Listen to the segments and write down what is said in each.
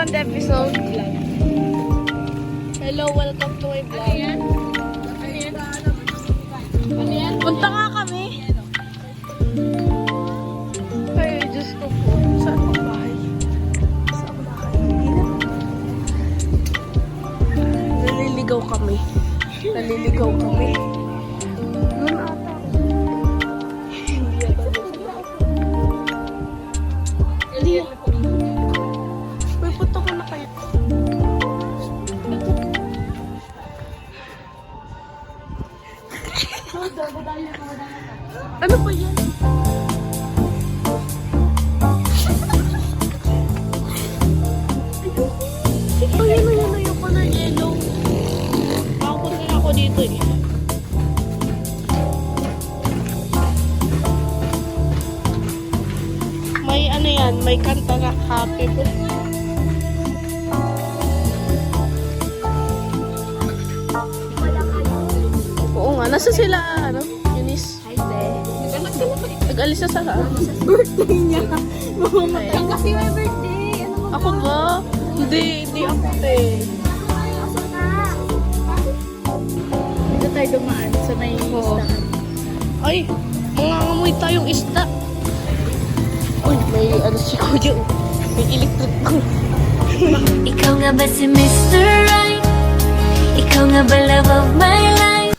second episode. Hello, welcome to my vlog. Punta nga kami. Ay, Diyos ko po. Saan ang bahay? Saan ang bahay? Hindi na. Naliligaw kami. Naliligaw kami. Doon ata. Hindi ata. Hindi. Uy, punta ko na kayo. Ano ba yan? Ayun, yung color yellow. Makapunta na ako dito eh. May ano yan, may kanta na happy birthday. Oo nga, nasa sila, ano, Eunice? Hi, Be. Nag-alis na sa Birthday niya. Mamamatay kasi may birthday. Ano Ako ba? Hindi ako eh. Aso na. Dito tayo dumaan sa may Oo. listahan. Ay, mangangamoy tayong isda. Uy, may ano si Kuya. May electric ko. Ikaw nga ba si Mr. Right? Ikaw nga ba love of my life?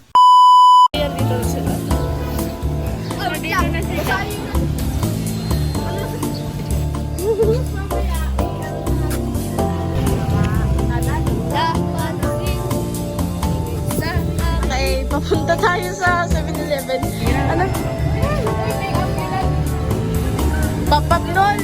Ayan, dito na sila. Dito na sila. Okay, papunta tayo sa 7-Eleven. Ano? Papatol!